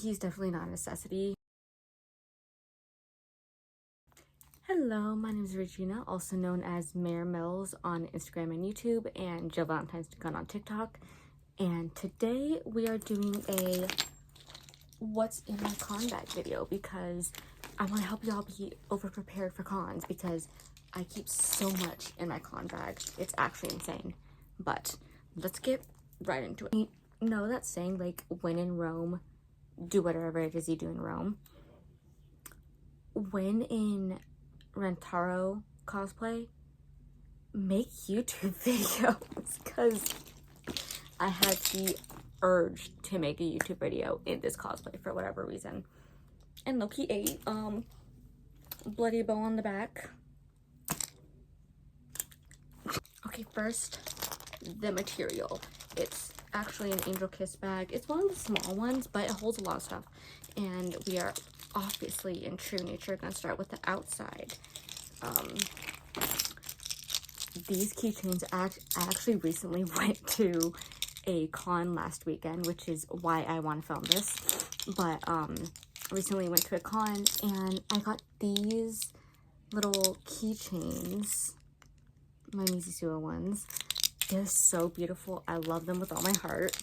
he's definitely not a necessity. Hello, my name is Regina, also known as Mayor Mills on Instagram and YouTube, and Jill Valentine's Gun on TikTok. And today we are doing a what's in my con bag video because I want to help y'all be over prepared for cons because I keep so much in my con bag. It's actually insane. But let's get right into it. You know that saying, like, when in Rome, do whatever it is you do in Rome. When in Rentaro cosplay, make YouTube videos because I had the urge to make a YouTube video in this cosplay for whatever reason. And Loki ate bloody bow on the back. Okay, first, the material. It's actually an Angel Kiss bag. It's one of the small ones, but it holds a lot of stuff. And we are obviously in true nature gonna start with the outside. These keychains, I actually recently went to a con last weekend, which is why I want to film this. But recently went to a con and I got these little keychains, my Mizusuo ones. They're so beautiful. I love them with all my heart.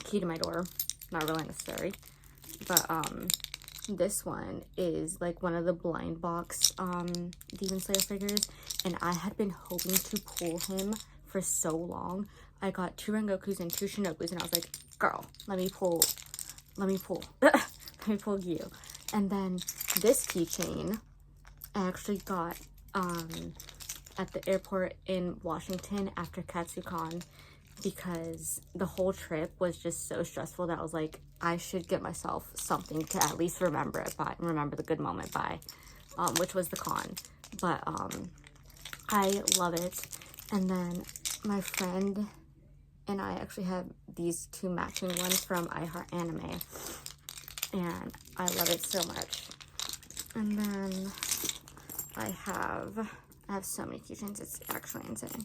Key to my door, not really necessary. But this one is like one of the blind box Demon Slayer figures, and I had been hoping to pull him for so long. I got 2 Rengokus and 2 Shinobus, and I was like, girl, let me pull let me pull you. And then this keychain I actually got at the airport in Washington after KatsuCon because the whole trip was just so stressful that I was like, I should get myself something to at least remember it by, remember the good moment by, which was the con. But I love it. And then my friend and I actually have these 2 matching ones from iHeartAnime, and I love it so much. And then I have so many keychains, it's actually insane.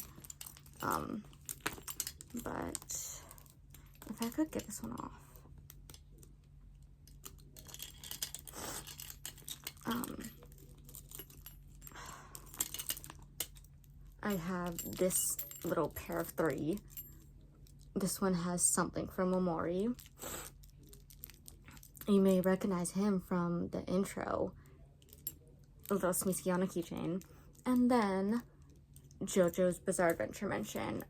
But if I could get this one off. I have this little pair of 3. This one has something from Omori. You may recognize him from the intro, a little Smiskiana keychain. And then JoJo's Bizarre Adventure mention,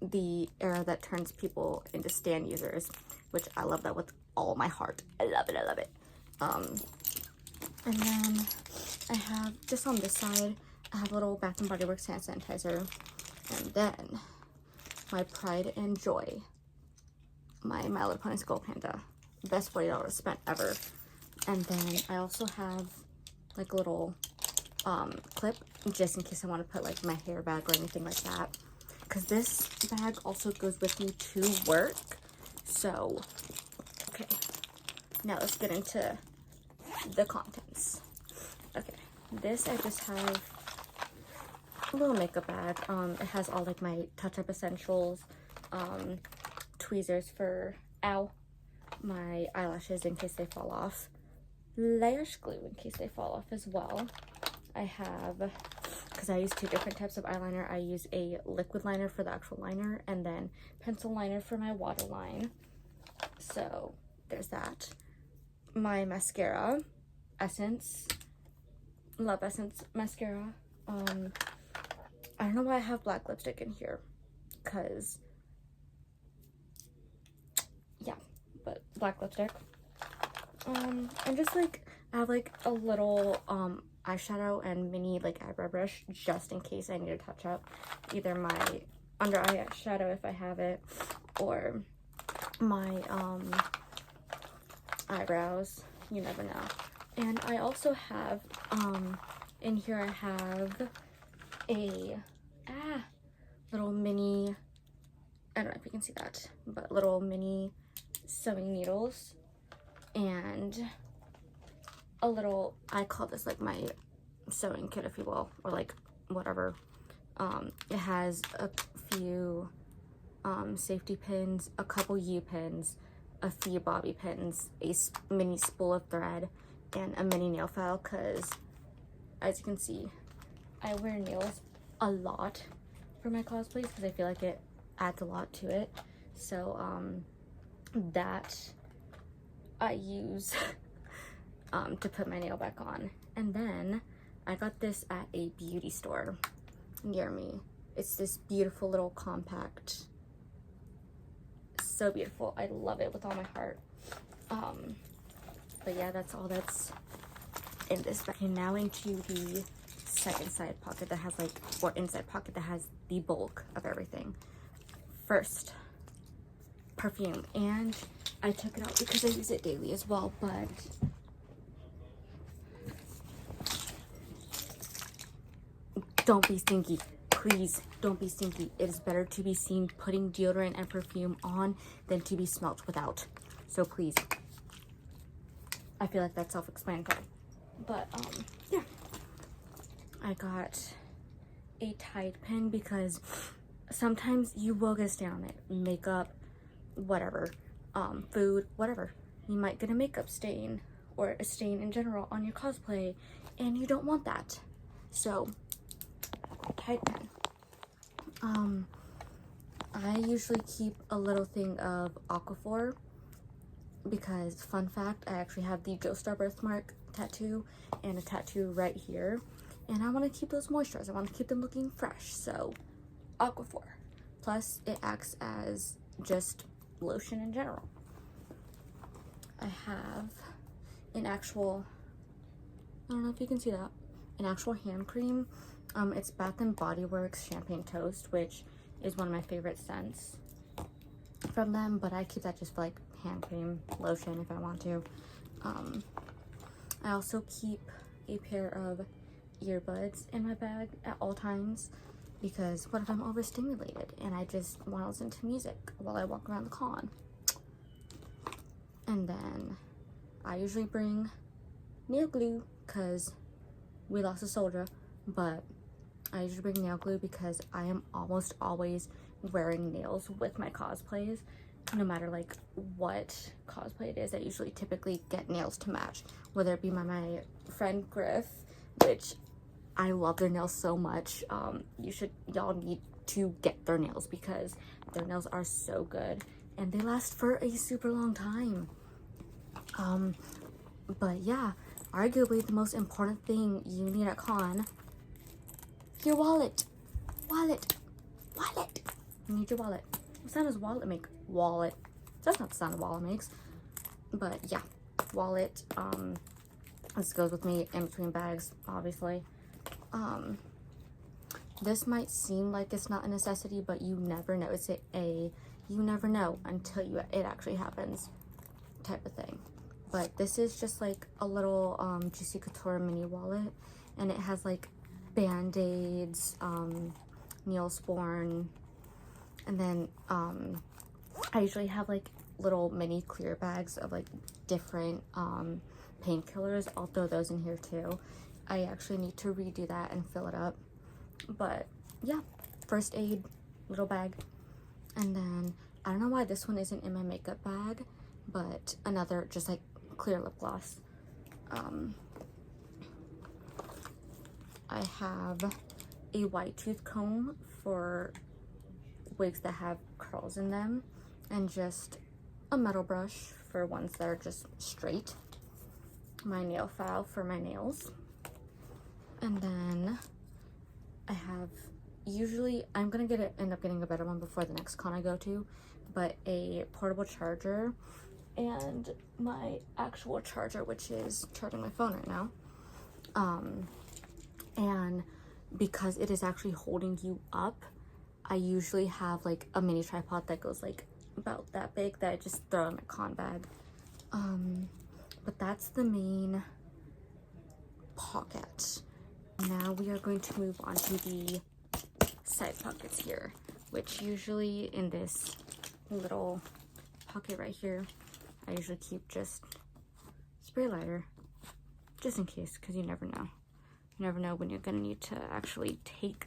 the era that turns people into stand users, which I love that with all my heart. I love it, I love it. And then I have, just on this side, I have a little Bath & Body Works hand sanitizer. And then my pride and joy, my My Little Pony Skull Panda. Best $40 spent ever. And then I also have like a little clip just in case I want to put like my hair bag or anything like that, because this bag also goes with me to work. So okay, now let's get into the contents. Okay, this I just have a little makeup bag. It has all like my touch-up essentials, tweezers for my eyelashes in case they fall off, lash glue in case they fall off as well. I have, because I use 2 different types of eyeliner, I use a liquid liner for the actual liner and then pencil liner for my waterline. So there's that. My mascara, Essence, Love Essence mascara. I don't know why I have black lipstick in here, because yeah, but black lipstick. And just like I have like a little eyeshadow and mini like eyebrow brush just in case I need to touch up either my under eye shadow if I have it, or my eyebrows, you never know. And I also have in here I have a little mini, I don't know if you can see that, but little mini sewing needles and a little, I call this like my sewing kit, if you will, or like whatever. It has a few safety pins, a couple U-pins, a few bobby pins, a mini spool of thread, and a mini nail file, because as you can see, I wear nails a lot for my cosplays because I feel like it adds a lot to it. So that I use to put my nail back on. And then I got this at a beauty store near me. It's this beautiful little compact, so beautiful. I love it with all my heart. But yeah, that's all that's in this bag. And now into the second side pocket that has like, or inside pocket that has the bulk of everything. First, perfume, and I took it out because I use it daily as well, but don't be stinky. Please don't be stinky. It is better to be seen putting deodorant and perfume on than to be smelt without. So please. I feel like that's self-explanatory. But yeah. I got a Tide pen because sometimes you will get a stain on it. Makeup, whatever. Food, whatever. You might get a makeup stain or a stain in general on your cosplay, and you don't want that. So Tide pen. I usually keep a little thing of Aquaphor because, fun fact, I actually have the Joestar birthmark tattoo and a tattoo right here, and I want to keep those moisturized. I want to keep them looking fresh, so Aquaphor. Plus, it acts as just lotion in general. I have an actual, I don't know if you can see that, an actual hand cream. It's Bath & Body Works Champagne Toast, which is one of my favorite scents from them, but I keep that just for like hand cream, lotion if I want to. I also keep a pair of earbuds in my bag at all times because what if I'm overstimulated and I just want to listen to music while I walk around the con? And then I usually bring nail glue because we lost a soldier, but I usually bring nail glue because I am almost always wearing nails with my cosplays. No matter like what cosplay it is, I usually typically get nails to match, whether it be my friend Griff, which I love their nails so much. Y'all need to get their nails because their nails are so good and they last for a super long time. But yeah, arguably the most important thing you need at con, your wallet. You need your wallet. What sound does wallet make? Wallet. That's not the sound a wallet makes. But yeah, wallet. This goes with me in between bags, obviously. This might seem like it's not a necessity, but you never know. It's you never know until it actually happens type of thing. But this is just like a little Juicy Couture mini wallet, and it has like Band-Aids, Neosporin, and then I usually have like little mini clear bags of like different painkillers. I'll throw those in here too. I actually need to redo that and fill it up. But yeah, first aid little bag. And then I don't know why this one isn't in my makeup bag, but another just like clear lip gloss. I have a white tooth comb for wigs that have curls in them, and just a metal brush for ones that are just straight. My nail file for my nails. And then I have, usually I'm gonna end up getting a better one before the next con I go to, but a portable charger and my actual charger, which is charging my phone right now. And because it is actually holding you up, I usually have like a mini tripod that goes like about that big that I just throw in my con bag. But that's the main pocket. Now we are going to move on to the side pockets here, which usually in this little pocket right here, I usually keep just spray lighter, just in case, because you never know. You never know when you're gonna need to actually take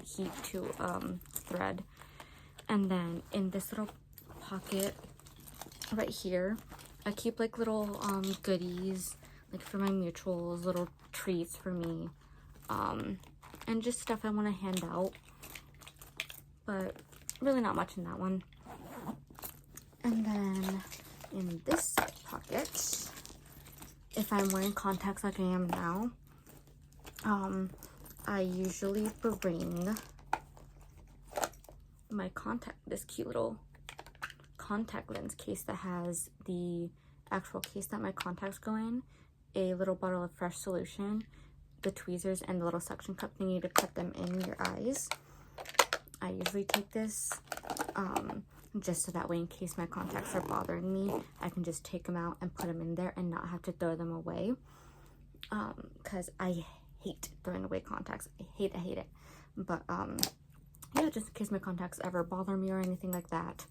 heat to thread. And then in this little pocket, right here, I keep like little goodies, like for my mutuals, little treats for me, and just stuff I want to hand out, but really not much in that one. And then in this side pocket, if I'm wearing contacts like I am now, I usually bring my this cute little contact lens case that has the actual case that my contacts go in, a little bottle of fresh solution, the tweezers, and the little suction cup thingy to put them in your eyes. I usually take this just so that way in case my contacts are bothering me, I can just take them out and put them in there and not have to throw them away, because I hate throwing away contacts. I hate it. But yeah, just in case my contacts ever bother me or anything like that.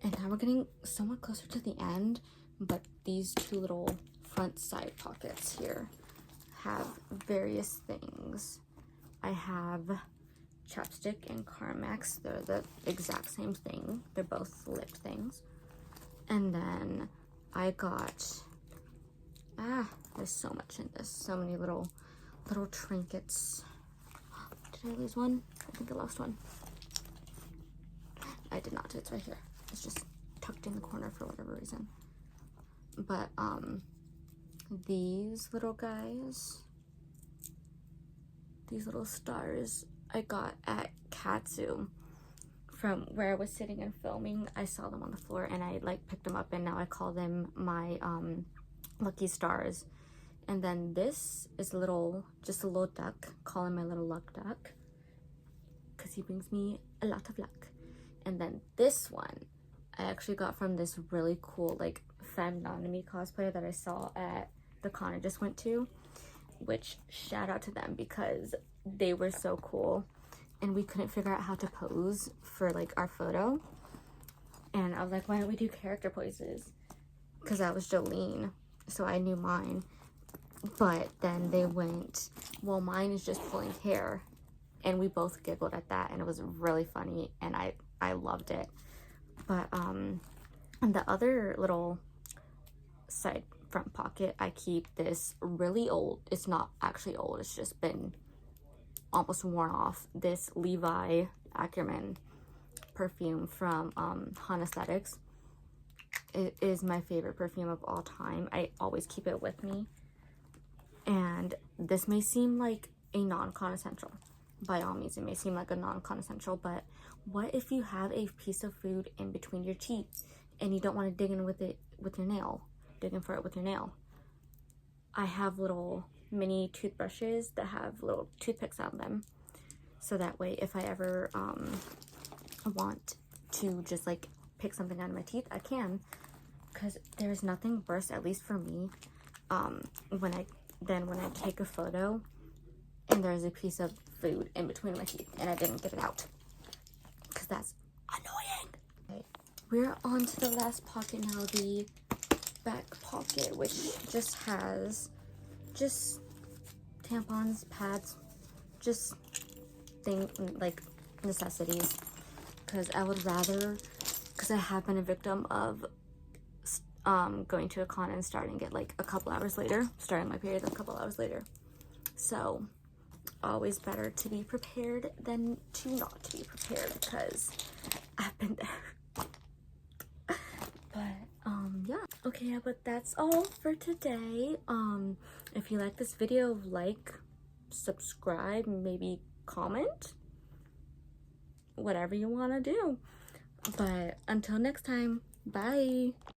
And now we're getting somewhat closer to the end, but these two little front side pockets here have various things. I have chapstick and Carmex. They're the exact same thing. They're both lip things. And then I got, there's so much in this. So many little trinkets. Did I lose one? I think I lost one. I did not. It's right here. It's just tucked in the corner for whatever reason. But these little guys, these little stars, I got at Katsu from where I was sitting and filming. I saw them on the floor and I like picked them up, and now I call them my lucky stars. And then this is just a little duck. Call him my little luck duck because he brings me a lot of luck. And then this one I actually got from this really cool like Femnonami cosplayer that I saw at the con I just went to, which shout out to them because they were so cool and we couldn't figure out how to pose for like our photo. And I was like, why don't we do character poses? Because that was Jolene, so I knew mine. But then they went, well, mine is just pulling hair, and we both giggled at that, and it was really funny, and I loved it. But and the other little side front pocket, I keep this really old, it's not actually old, it's just been almost worn off, this Levi Ackerman perfume from Han Aesthetics. It is my favorite perfume of all time. I always keep it with me. And this may seem like a non-con essential. By all means, it may seem like a non-con essential, but what if you have a piece of food in between your teeth and you don't want to dig in with it with your nail? Dig in for it with your nail. I have little mini toothbrushes that have little toothpicks on them. So that way, if I ever want to just like pick something out of my teeth, I can. Because there's nothing worse, at least for me, when I take a photo and there's a piece of food in between my teeth and I didn't get it out, because that's annoying. Okay, we're on to the last pocket now, the back pocket, which just has tampons, pads, just things like necessities, because I would rather, because I have been a victim of going to a con and starting it like a couple hours later, starting my period a couple hours later. So always better to be prepared than to not be prepared, because I've been there. But yeah, okay, yeah, but that's all for today. If you like this video, like, subscribe, maybe comment, whatever you want to do. But until next time, bye.